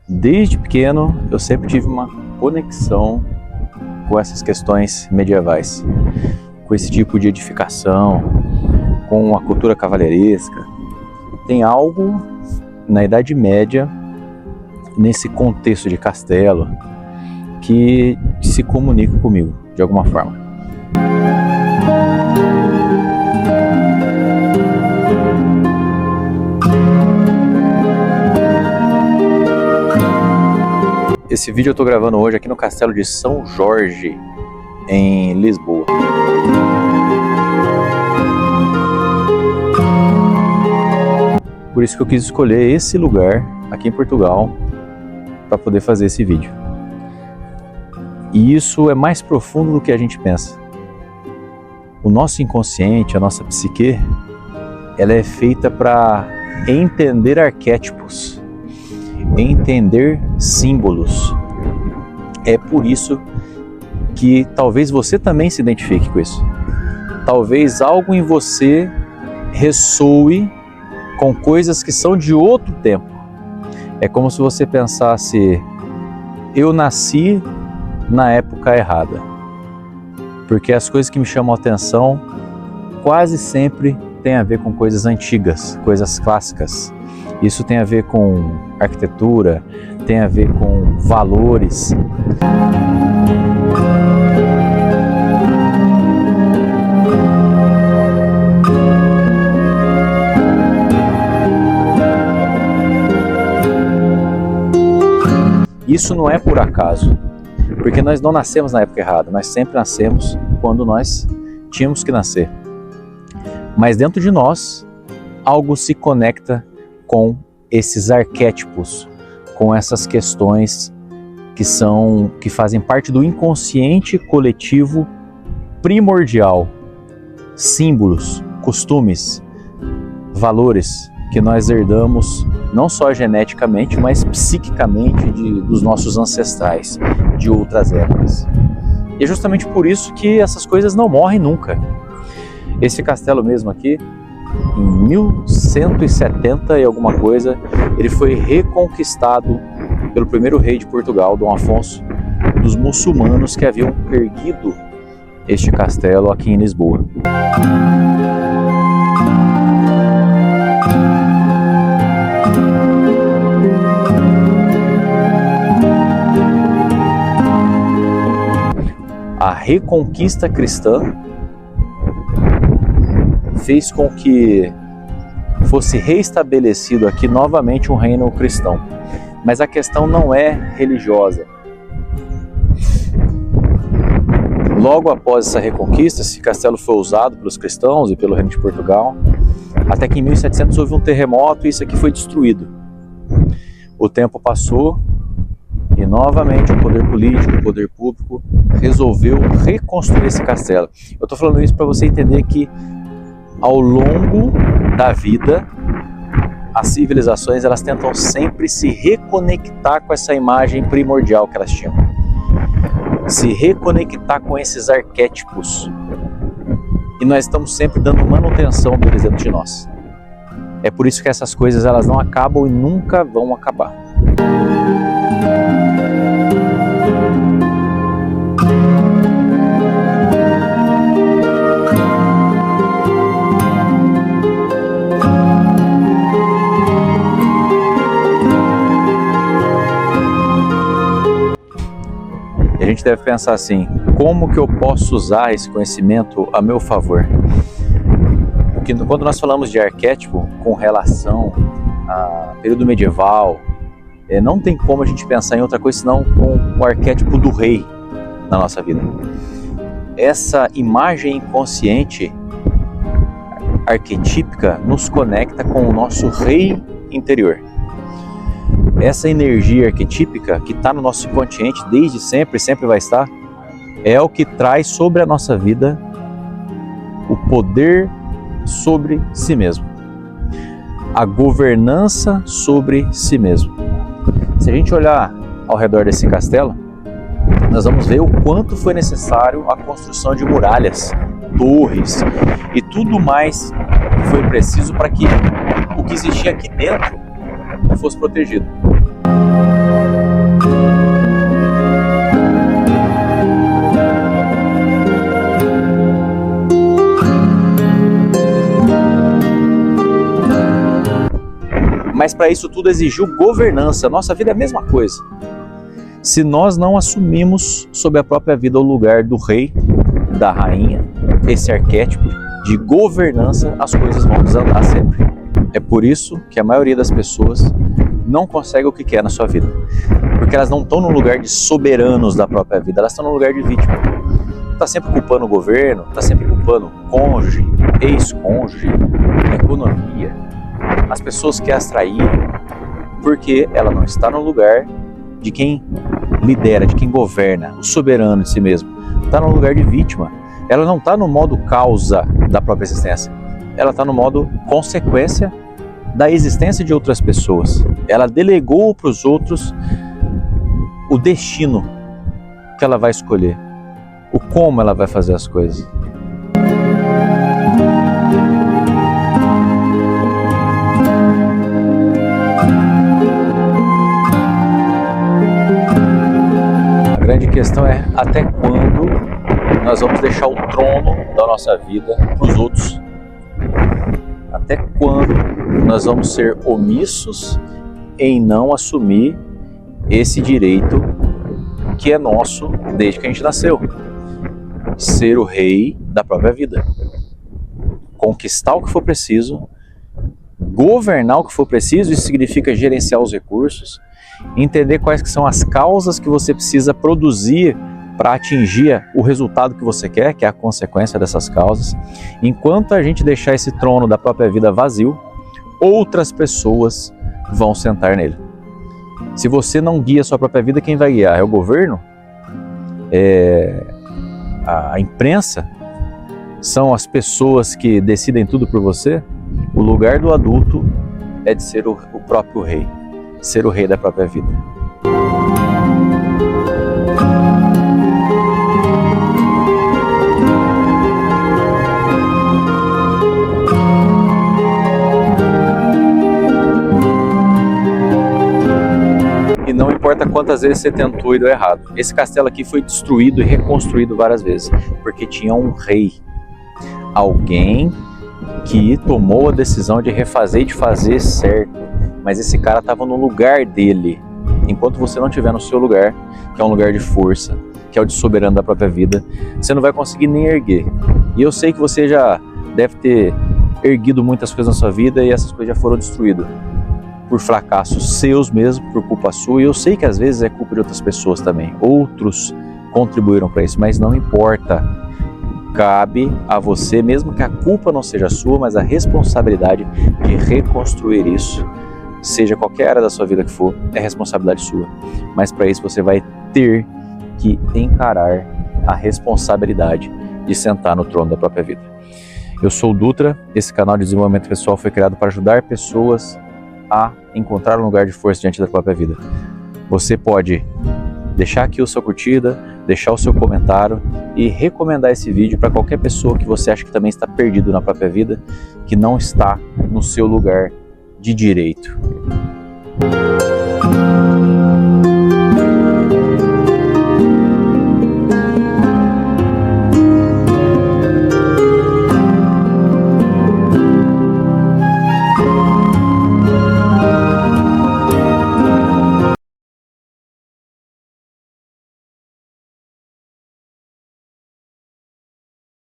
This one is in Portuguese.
Desde pequeno eu sempre tive uma conexão com essas questões medievais, com esse tipo de edificação, com a cultura cavalheiresca. Tem algo na Idade Média, nesse contexto de castelo, que se comunica comigo de alguma forma. Esse vídeo eu estou gravando hoje aqui no Castelo de São Jorge, em Lisboa. Por isso que eu quis escolher esse lugar aqui em Portugal para poder fazer esse vídeo. E isso é mais profundo do que a gente pensa. O nosso inconsciente, a nossa psique, ela é feita para entender arquétipos, entender símbolos. É por isso que talvez você também se identifique com isso. Talvez algo em você ressoe com coisas que são de outro tempo. É como se você pensasse: eu nasci na época errada. Porque as coisas que me chamam a atenção quase sempre têm a ver com coisas antigas, coisas clássicas. Isso tem a ver com arquitetura, tem a ver com valores. Isso não é por acaso, porque nós não nascemos na época errada, nós sempre nascemos quando nós tínhamos que nascer. Mas dentro de nós, algo se conecta com esses arquétipos, com essas questões que fazem parte do inconsciente coletivo primordial. Símbolos, costumes, valores que nós herdamos não só geneticamente, mas psiquicamente dos nossos ancestrais, de outras épocas. E é justamente por isso que essas coisas não morrem nunca. Esse castelo mesmo aqui, em 1170 e alguma coisa, ele foi reconquistado pelo primeiro rei de Portugal, Dom Afonso, dos muçulmanos que haviam erguido este castelo aqui em Lisboa. A reconquista cristã fez com que fosse reestabelecido aqui novamente um reino cristão. Mas a questão não é religiosa. Logo após essa reconquista, esse castelo foi usado pelos cristãos e pelo reino de Portugal, até que em 1700 houve um terremoto e isso aqui foi destruído. O tempo passou e novamente o poder político, o poder público resolveu reconstruir esse castelo. Eu estou falando isso para você entender que ao longo da vida, as civilizações elas tentam sempre se reconectar com essa imagem primordial que elas tinham. Se reconectar com esses arquétipos. E nós estamos sempre dando manutenção deles dentro de nós. É por isso que essas coisas elas não acabam e nunca vão acabar. E a gente deve pensar assim: como que eu posso usar esse conhecimento a meu favor? Porque quando nós falamos de arquétipo com relação ao período medieval, não tem como a gente pensar em outra coisa senão com o arquétipo do rei na nossa vida. Essa imagem inconsciente arquetípica nos conecta com o nosso rei interior. Essa energia arquetípica que está no nosso inconsciente desde sempre, sempre vai estar, é o que traz sobre a nossa vida o poder sobre si mesmo, a governança sobre si mesmo. Se a gente olhar ao redor desse castelo, nós vamos ver o quanto foi necessário a construção de muralhas, torres e tudo mais que foi preciso para que o que existia aqui dentro fosse protegido. para isso tudo exigiu governança. Nossa vida é a mesma coisa. Se nós não assumimos sobre a própria vida o lugar do rei, da rainha, esse arquétipo de governança, as coisas vão desandar sempre. É por isso que a maioria das pessoas não consegue o que quer na sua vida. Porque elas não estão no lugar de soberanos da própria vida, elas estão no lugar de vítima. Está sempre culpando o governo, está sempre culpando o cônjuge, ex-cônjuge, a economia, as pessoas que as traíram, porque ela não está no lugar de quem lidera, de quem governa, o soberano de si mesmo. Está no lugar de vítima. Ela não está no modo causa da própria existência. Ela está no modo consequência da existência de outras pessoas. Ela delegou para os outros o destino que ela vai escolher, o como ela vai fazer as coisas. A grande questão é até quando nós vamos deixar o trono da nossa vida para os outros. Até quando nós vamos ser omissos em não assumir esse direito que é nosso desde que a gente nasceu. Ser o rei da própria vida. Conquistar o que for preciso, governar o que for preciso, isso significa gerenciar os recursos, entender quais que são as causas que você precisa produzir para atingir o resultado que você quer, que é a consequência dessas causas. Enquanto a gente deixar esse trono da própria vida vazio, outras pessoas vão sentar nele. Se você não guia a sua própria vida, quem vai guiar? É o governo? É a imprensa? São as pessoas que decidem tudo por você? O lugar do adulto é de ser o próprio rei, ser o rei da própria vida. E não importa quantas vezes você tentou e deu errado. Esse castelo aqui foi destruído e reconstruído várias vezes, porque tinha um rei. Alguém que tomou a decisão de refazer e de fazer certo. Mas esse cara estava no lugar dele. Enquanto você não estiver no seu lugar, que é um lugar de força, que é o de soberano da própria vida, você não vai conseguir nem erguer. E eu sei que você já deve ter erguido muitas coisas na sua vida e essas coisas já foram destruídas. Por fracassos seus mesmo, por culpa sua, e eu sei que às vezes é culpa de outras pessoas também, outros contribuíram para isso, mas não importa, cabe a você, mesmo que a culpa não seja sua, mas a responsabilidade de reconstruir isso, seja qualquer área da sua vida que for, é responsabilidade sua, mas para isso você vai ter que encarar a responsabilidade de sentar no trono da própria vida. Eu sou o Dutra, esse canal de desenvolvimento pessoal foi criado para ajudar pessoas a encontrar um lugar de força diante da própria vida. Você pode deixar aqui a sua curtida, deixar o seu comentário e recomendar esse vídeo para qualquer pessoa que você acha que também está perdido na própria vida, que não está no seu lugar de direito.